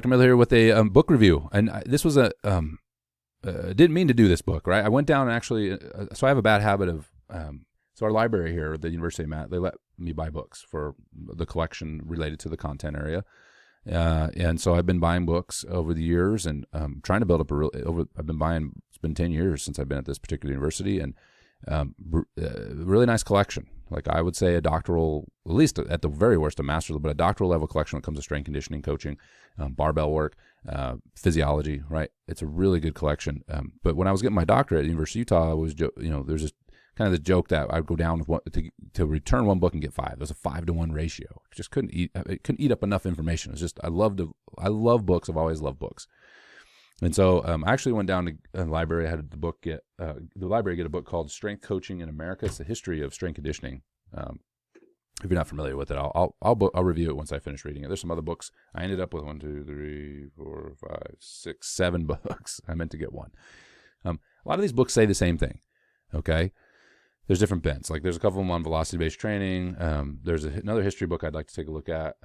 Dr. Miller here with a book review. And this was didn't mean to do this book, right? I went down and actually, so I have a bad habit of, so our library here at the University of Matt, they let me buy books for the collection related to the content area. And so I've been buying books over the years and trying to build up I've been buying, it's been 10 years since I've been at this particular university, and really nice collection. Like I would say a doctoral, at least at the very worst, a master's, but a doctoral level collection when it comes to strength conditioning, coaching, barbell work, physiology, right? It's a really good collection. But when I was getting my doctorate at the University of Utah, I was, there's just kind of the joke that I'd go down with to return one book and get 5. There's a 5-to-1 ratio. I just couldn't eat up enough information. It's just, I love books. I've always loved books. And so I actually went down to the library. I had the library get a book called Strength Coaching in America. It's the history of strength conditioning. If you're not familiar with it, I'll review it once I finish reading it. There's some other books. I ended up with 1, 2, 3, 4, 5, 6, 7 books. I meant to get one. A lot of these books say the same thing. Okay. There's different bents. Like there's a couple of them on velocity-based training. There's another history book I'd like to take a look at.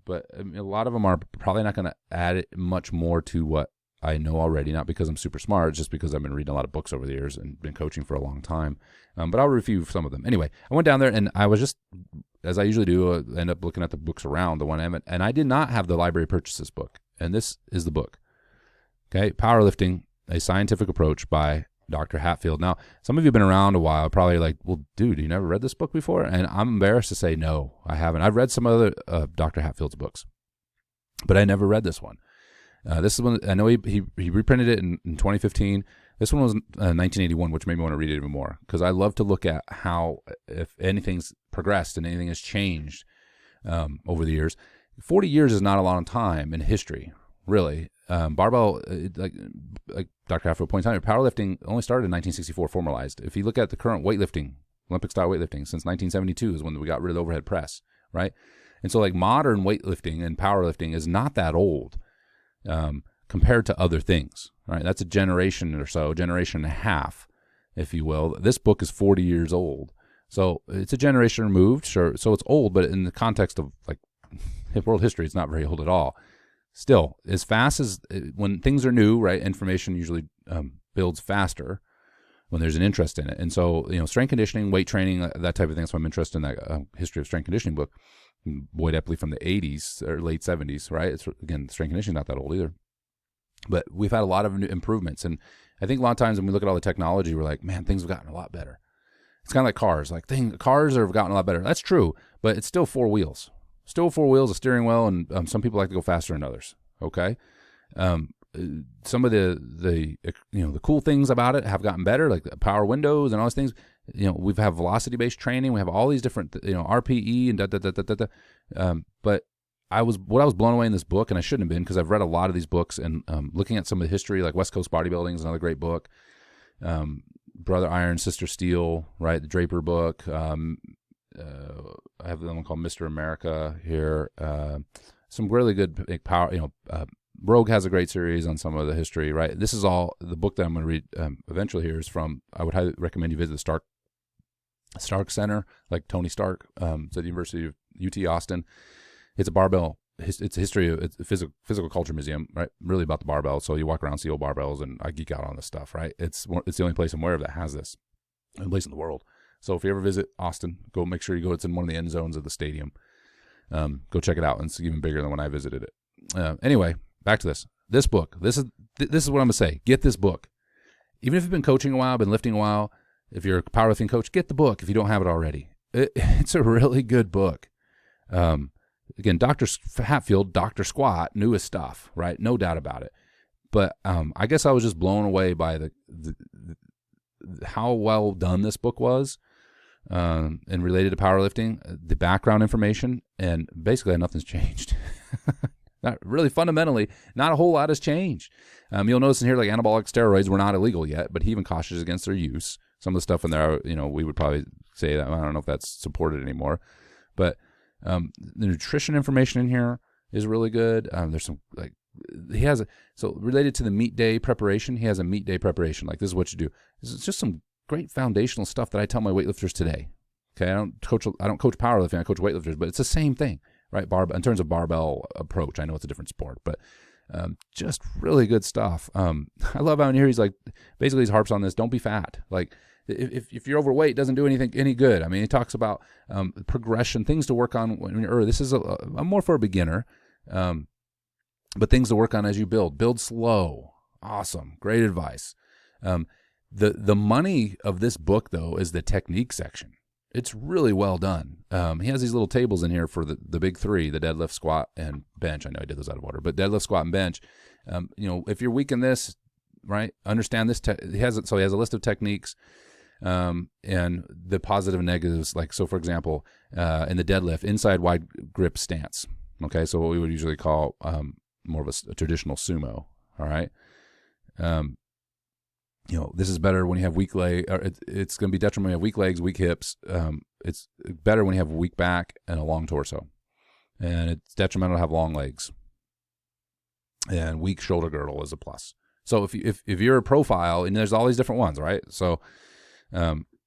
But a lot of them are probably not going to add much more to what I know already, not because I'm super smart, just because I've been reading a lot of books over the years and been coaching for a long time. But I'll review some of them. Anyway, I went down there and I was just, as I usually do, end up looking at the books around the one I haven't. And I did not have the library purchase this book. And this is the book. Okay, Powerlifting, A Scientific Approach by Dr. Hatfield. Now, some of you have been around a while, probably like, well, dude, you never read this book before? And I'm embarrassed to say, no, I haven't. I've read some other Dr. Hatfield's books, but I never read this one. This is one, I know he reprinted it in 2015. This one was 1981, which made me want to read it even more, because I love to look at how, if anything's progressed and anything has changed over the years. 40 years is not a long time in history, really. Barbell, like Dr. Hatfield points out, powerlifting only started in 1964, formalized. If you look at the current weightlifting, Olympic-style weightlifting, since 1972 is when we got rid of the overhead press, right? And so like modern weightlifting and powerlifting is not that old compared to other things, right? That's a generation or so, generation and a half, if you will. This book is 40 years old. So it's a generation removed, sure. So it's old, but in the context of like world history, it's not very old at all. Still, as fast as when things are new, right? Information usually builds faster when there's an interest in it. And so, strength conditioning, weight training, that type of thing. That's why I'm interested in that history of strength conditioning book. Boyd Epley from the 80s or late 70s, right? It's, again, strength conditioning not that old either. But we've had a lot of new improvements. And I think a lot of times when we look at all the technology, we're like, man, things have gotten a lot better. It's kind of like cars. Like cars have gotten a lot better. That's true, but it's still 4 wheels. Still 4 wheels, a steering wheel, and some people like to go faster than others. Okay, some of the cool things about it have gotten better, like the power windows and all those things. We've have velocity-based training. We have all these different, RPE and but I was blown away in this book, and I shouldn't have been, because I've read a lot of these books and looking at some of the history, like West Coast Bodybuilding is another great book. Brother Iron, Sister Steel, right? The Draper book. I have the one called Mr. America here. Some really good big power. Rogue has a great series on some of the history, right? This is all the book that I'm going to read eventually here is from. I would highly recommend you visit the Stark Center, like Tony Stark, at the University of UT Austin. It's a barbell. It's a history of it's a physical culture museum, right? Really about the barbell. So you walk around, see old barbells, and I geek out on this stuff, right? It's the only place I'm aware of that has this, only place in the world. So if you ever visit Austin, go make sure you go. It's in one of the end zones of the stadium. Go check it out. And it's even bigger than when I visited it. Anyway, back to this book. This is what I'm gonna say. Get this book. Even if you've been coaching a while, been lifting a while, if you're a powerlifting coach, get the book if you don't have it already. It's a really good book. Again, Dr. Hatfield, Dr. Squat, knew his stuff, right? No doubt about it. But I guess I was just blown away by the how well done this book was. And related to powerlifting, the background information, and basically nothing's changed. Not really fundamentally, not a whole lot has changed. You'll notice in here, like anabolic steroids were not illegal yet, but he even cautions against their use. Some of the stuff in there, we would probably say that, I don't know if that's supported anymore, but the nutrition information in here is really good. There's some so related to the meet day preparation, he has a meet day preparation. Like, this is what you do. This is just some great foundational stuff that I tell my weightlifters today. Okay, I don't coach powerlifting, I coach weightlifters, but it's the same thing, right? In terms of barbell approach, I know it's a different sport, but Just really good stuff. I love how in here he's like, basically he harps on this, don't be fat. Like if you're overweight, it doesn't do any good. I mean, he talks about progression, things to work on when you're early. This is a more for a beginner, but things to work on as you build slow. Awesome. Great advice. The money of this book, though, is the technique section. It's really well done. He has these little tables in here for the big three, the deadlift, squat, and bench. I know I did those out of order, but deadlift, squat, and bench. If you're weak in this, right, understand this. He has a list of techniques and the positive and negatives. Like, so for example, in the deadlift, inside wide grip stance. Okay, so what we would usually call more of a traditional sumo. All right. This is better when you have weak leg, or it's going to be detrimental when you have weak legs, weak hips. It's better when you have a weak back and a long torso. And it's detrimental to have long legs. And weak shoulder girdle is a plus. So if you're a profile, and there's all these different ones, right? So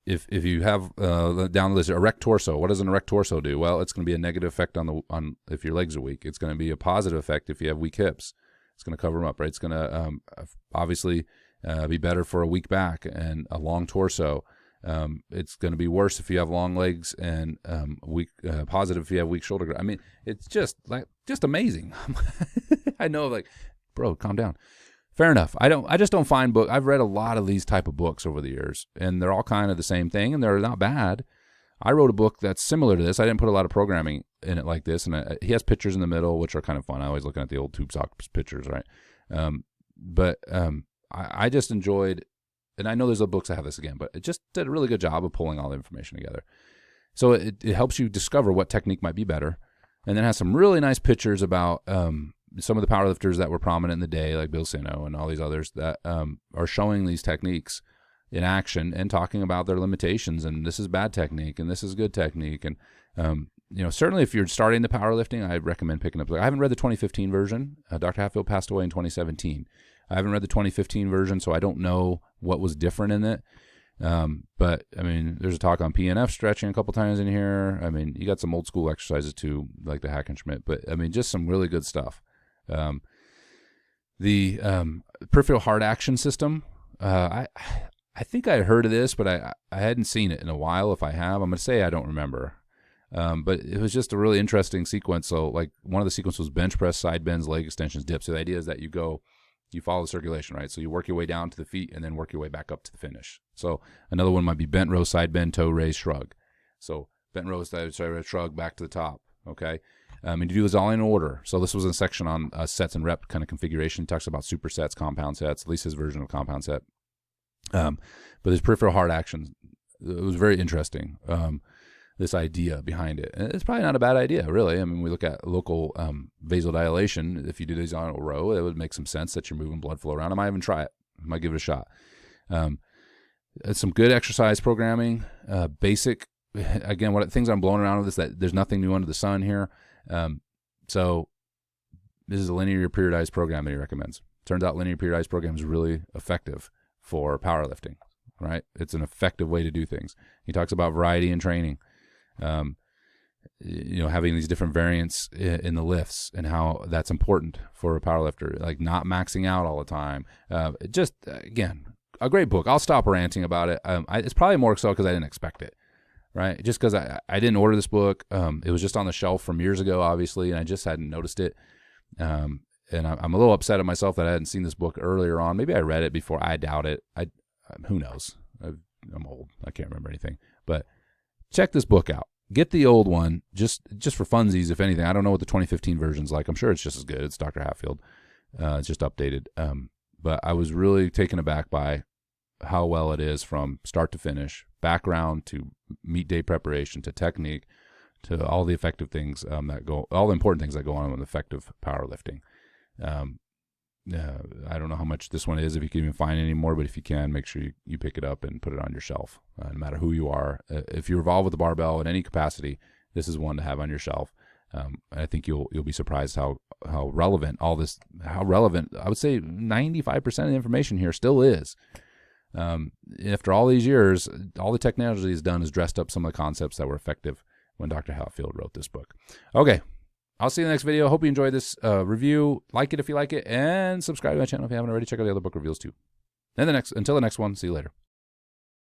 if you have down the list, erect torso, what does an erect torso do? Well, it's going to be a negative effect on if your legs are weak. It's going to be a positive effect if you have weak hips. It's going to cover them up, right? It's going to obviously be better for a weak back and a long torso. It's going to be worse if you have long legs, and weak positive if you have weak shoulder. I mean, it's just amazing. I know, like, bro, calm down. Fair enough. I just don't find book. I've read a lot of these type of books over the years, and they're all kind of the same thing, and they're not bad. I wrote a book that's similar to this. I didn't put a lot of programming in it like this, and he has pictures in the middle, which are kind of fun. I always looking at the old tube sock pictures, right? I just enjoyed, and I know there's other books that have this again, but it just did a really good job of pulling all the information together. So it helps you discover what technique might be better, and then has some really nice pictures about some of the powerlifters that were prominent in the day, like Bill Sino and all these others that are showing these techniques in action and talking about their limitations, and this is bad technique and this is good technique. And certainly if you're starting the powerlifting, I recommend picking up. I haven't read the 2015 version. Dr. Hatfield passed away in 2017. I haven't read the 2015 version, so I don't know what was different in it. But I mean, there's a talk on PNF stretching a couple times in here. I mean, you got some old school exercises too, like the Hackenschmidt, but I mean, just some really good stuff. The peripheral heart action system, I think I had heard of this, but I hadn't seen it in a while. If I have, I'm going to say I don't remember. But it was just a really interesting sequence. So like one of the sequences was bench press, side bends, leg extensions, dips. So the idea is that you follow the circulation, right? So you work your way down to the feet and then work your way back up to the finish. So another one might be bent row, side bend, toe raise, shrug. So bent row, side raise, shrug, back to the top. Okay. And you do this all in order. So this was a section on sets and rep kind of configuration. It talks about supersets, compound sets, at least his version of compound set. But his peripheral heart action, it was very interesting. This idea behind it. And it's probably not a bad idea, really. I mean, we look at local vasodilation. If you do these on a row, it would make some sense that you're moving blood flow around. I might even try it. I might give it a shot. Some good exercise programming, basic. Again, what things I'm blowing around with is that there's nothing new under the sun here. So this is a linear periodized program that he recommends. Turns out linear periodized program is really effective for powerlifting, right? It's an effective way to do things. He talks about variety in training. Having these different variants in the lifts and how that's important for a powerlifter, like not maxing out all the time. Again, a great book. I'll stop ranting about it. It's probably more so because I didn't expect it, right? Just because I didn't order this book. It was just on the shelf from years ago, obviously, and I just hadn't noticed it. And I'm a little upset at myself that I hadn't seen this book earlier on. Maybe I read it before. I doubt it. Who knows? I'm old. I can't remember anything. But check this book out. Get the old one just for funsies, if anything. I don't know what the 2015 version's like. I'm sure it's just as good. It's Dr. Hatfield. It's just updated. But I was really taken aback by how well it is from start to finish, background to meet day preparation to technique to all the effective things all the important things that go on with effective powerlifting. I don't know how much this one is, if you can even find any more, but if you can, make sure you pick it up and put it on your shelf, no matter who you are. If you're involved with the barbell in any capacity, this is one to have on your shelf. I think you'll be surprised how relevant I would say 95% of the information here still is. After all these years, all the technology has done is dressed up some of the concepts that were effective when Dr. Hatfield wrote this book. Okay. I'll see you in the next video. Hope you enjoyed this review. Like it if you like it, and subscribe to my channel if you haven't already. Check out the other book reviews too. And until the next one, see you later.